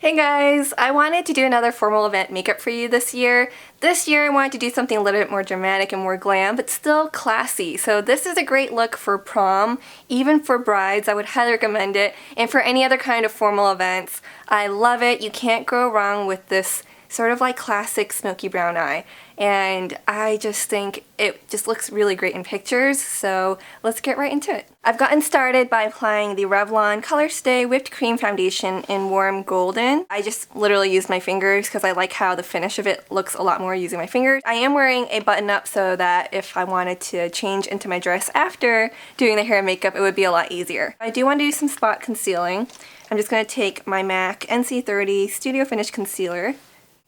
Hey guys, I wanted to do another formal event makeup for you this year. This year I wanted to do something a little bit more dramatic and more glam, but still classy. So this is a great look for prom, even for brides. I would highly recommend it. And for any other kind of formal events, I love it. You can't go wrong with this sort of like classic smoky brown eye. And I just think it just looks really great in pictures, so let's get right into it. I've gotten started by applying the Revlon Colorstay Whipped Cream Foundation in Warm Golden. I just literally use my fingers because I like how the finish of it looks a lot more using my fingers. I am wearing a button up so that if I wanted to change into my dress after doing the hair and makeup, it would be a lot easier. I do want to do some spot concealing. I'm just going to take my MAC NC30 Studio Finish Concealer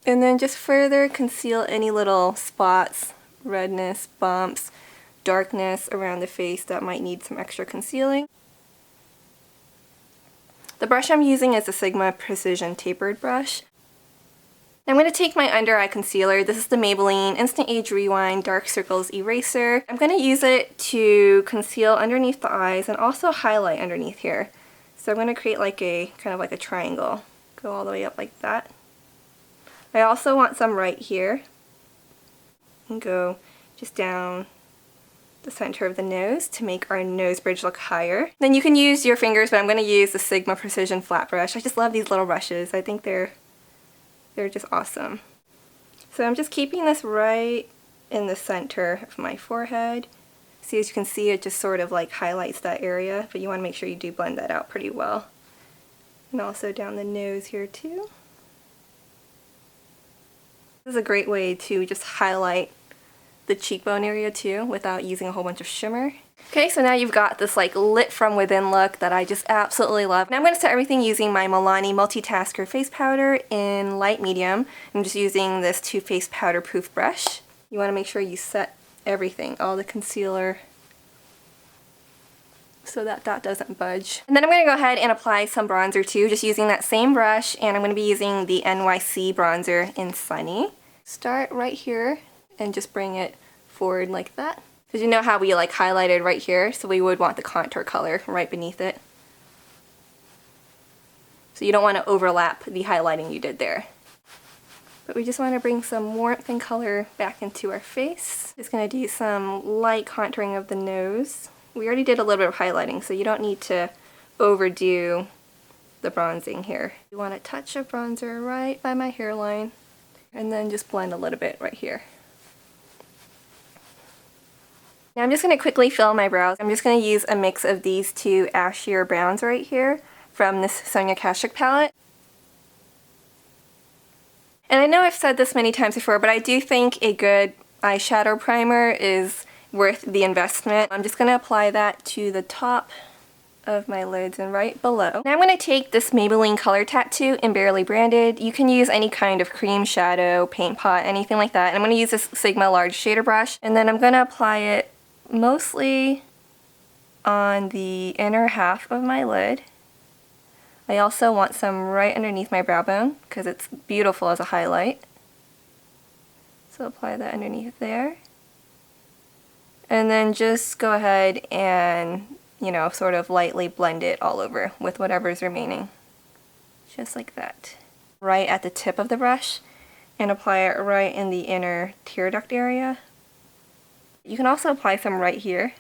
and then just further conceal any little spots, redness, bumps, darkness around the face that might need some extra concealing. The brush I'm using is the Sigma Precision Tapered brush. I'm going to take my under eye concealer. This is the Maybelline Instant Age Rewind Dark Circles Eraser. I'm going to use it to conceal underneath the eyes and also highlight underneath here. So I'm going to create like a kind of like a triangle. Go all the way up like that. I also want some right here, and go just down the center of the nose to make our nose bridge look higher. Then you can use your fingers, but I'm going to use the Sigma Precision Flat Brush. I just love these little brushes. I think they're just awesome. So I'm just keeping this right in the center of my forehead. See, as you can see, it just sort of like highlights that area, but you want to make sure you do blend that out pretty well. And also down the nose here too. This is a great way to just highlight the cheekbone area too without using a whole bunch of shimmer. Okay, so now you've got this like lit from within look that I just absolutely love. Now I'm going to set everything using my Milani Multitasker face powder in light medium. I'm just using this Too Faced powder proof brush. You want to make sure you set everything, all the concealer, so that dot doesn't budge. And then I'm going to go ahead and apply some bronzer too, just using that same brush, and I'm going to be using the NYC bronzer in Sunny. Start right here and just bring it forward like that. Because you know how we like highlighted right here, so we would want the contour color right beneath it. So you don't want to overlap the highlighting you did there. But we just want to bring some warmth and color back into our face. Just going to do some light contouring of the nose. We already did a little bit of highlighting, so you don't need to overdo the bronzing here. You want a touch of bronzer right by my hairline, and then just blend a little bit right here. Now I'm just going to quickly fill my brows. I'm just going to use a mix of these two ashier browns right here from this Sonia Kashuk palette. And I know I've said this many times before, but I do think a good eyeshadow primer is worth the investment. I'm just going to apply that to the top of my lids and right below. Now I'm going to take this Maybelline Color Tattoo in Barely Branded. You can use any kind of cream shadow, paint pot, anything like that. And I'm going to use this Sigma large shader brush, and then I'm going to apply it mostly on the inner half of my lid. I also want some right underneath my brow bone because it's beautiful as a highlight. So apply that underneath there. And then just go ahead and, you know, sort of lightly blend it all over with whatever's remaining. Just like that. Right at the tip of the brush, and apply it right in the inner tear duct area. You can also apply some right here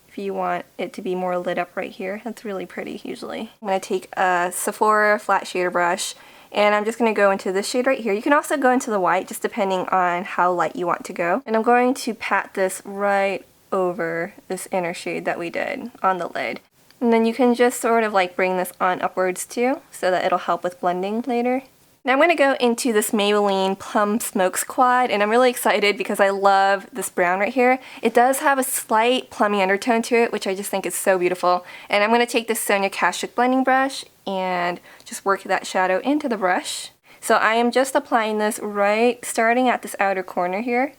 if you want it to be more lit up right here. That's really pretty usually. I'm going to take a Sephora flat shader brush, and I'm just going to go into this shade right here. You can also go into the white, just depending on how light you want to go. And I'm going to pat this right over this inner shade that we did on the lid. And then you can just sort of like bring this on upwards too, so that it'll help with blending later. Now I'm going to go into this Maybelline Plum Smokes Quad, and I'm really excited because I love this brown right here. It does have a slight plummy undertone to it, which I just think is so beautiful. And I'm going to take this Sonia Kashuk blending brush and just work that shadow into the brush. So I am just applying this right, starting at this outer corner here,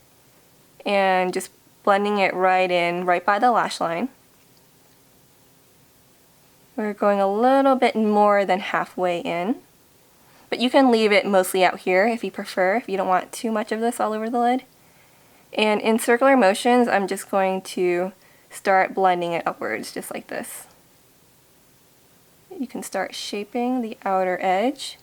and just blending it right in, right by the lash line. We're going a little bit more than halfway in. But you can leave it mostly out here if you prefer, if you don't want too much of this all over the lid. And in circular motions, I'm just going to start blending it upwards, just like this. you can start shaping the outer edge.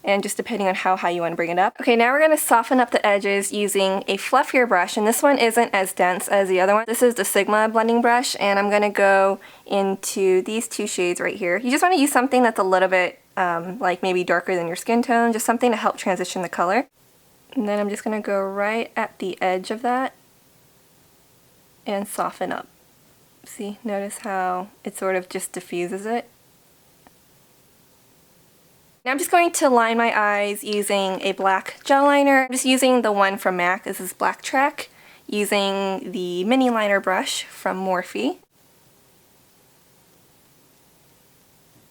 And just depending on how high you want to bring it up. Okay, now we're going to soften up the edges using a fluffier brush, and this one isn't as dense as the other one. This is the Sigma blending brush, and I'm going to go into these two shades right here. You just want to use something that's a little bit like maybe darker than your skin tone, just something to help transition the color. And then I'm just going to go right at the edge of that and soften up. See, notice how it sort of just diffuses it. Now I'm just going to line my eyes using a black gel liner. I'm just using the one from MAC. This is Blacktrack, using the mini liner brush from Morphe.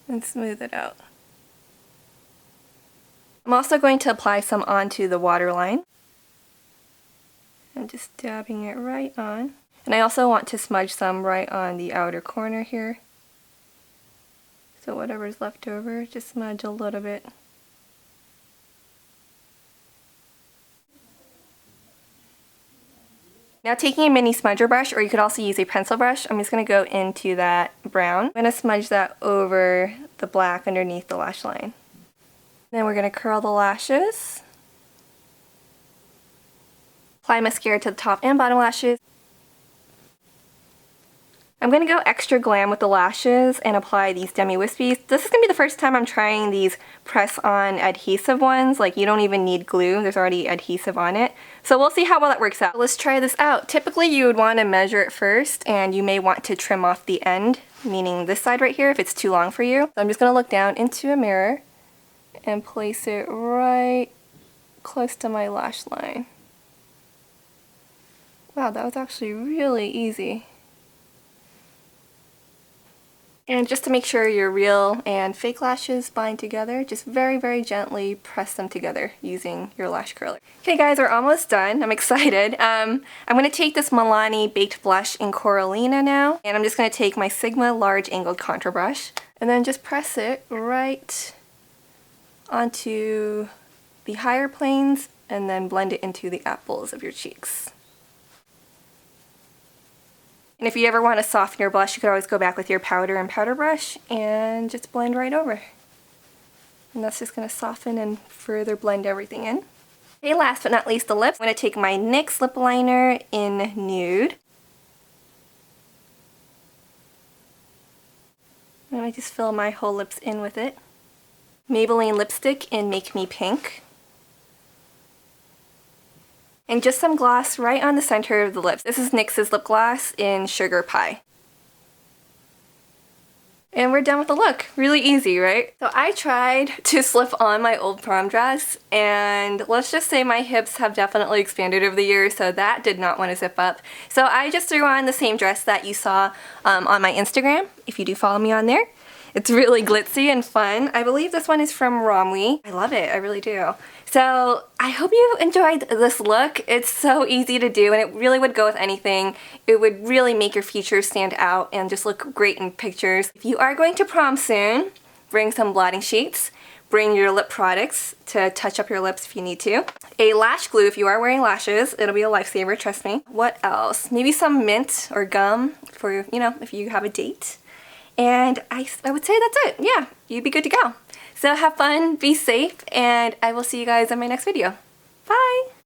And smooth it out. I'm also going to apply some onto the waterline. I'm just dabbing it right on. And I also want to smudge some right on the outer corner here. So whatever's left over, just smudge a little bit. Now taking a mini smudger brush, or you could also use a pencil brush, I'm just going to go into that brown. I'm going to smudge that over the black underneath the lash line. Then we're going to curl the lashes. Apply mascara to the top and bottom lashes. I'm going to go extra glam with the lashes and apply these Demi Wispies. This is going to be the first time I'm trying these press-on adhesive ones. Like, you don't even need glue. There's already adhesive on it. So we'll see how well that works out. Let's try this out. Typically, you would want to measure it first, and you may want to trim off the end, meaning this side right here, if it's too long for you. So I'm just going to look down into a mirror and place it right close to my lash line. Wow, that was actually really easy. And just to make sure your real and fake lashes bind together, just very, very gently press them together using your lash curler. Okay guys, we're almost done. I'm excited. I'm going to take this Milani Baked Blush in Corallina now, and I'm just going to take my Sigma Large Angled Contour Brush, and then just press it right onto the higher planes, and then blend it into the apples of your cheeks. And if you ever want to soften your blush, you could always go back with your powder and powder brush and just blend right over. And that's just going to soften and further blend everything in. Okay, last but not least, the lips. I'm going to take my NYX lip liner in Nude. And I just fill my whole lips in with it. Maybelline lipstick in Make Me Pink. And just some gloss right on the center of the lips. This is NYX's lip gloss in Sugar Pie. And we're done with the look. Really easy, right? So I tried to slip on my old prom dress, and let's just say my hips have definitely expanded over the years, so that did not want to zip up. So I just threw on the same dress that you saw on my Instagram, if you do follow me on there. It's really glitzy and fun. I believe this one is from Romwe. I love it, I really do. So I hope you enjoyed this look. It's so easy to do, and it really would go with anything. It would really make your features stand out and just look great in pictures. If you are going to prom soon, bring some blotting sheets. Bring your lip products to touch up your lips if you need to. A lash glue if you are wearing lashes. It'll be a lifesaver, trust me. What else? Maybe some mint or gum for, you know, if you have a date. And I would say that's it. Yeah, you'd be good to go. So have fun, be safe, and I will see you guys in my next video. Bye!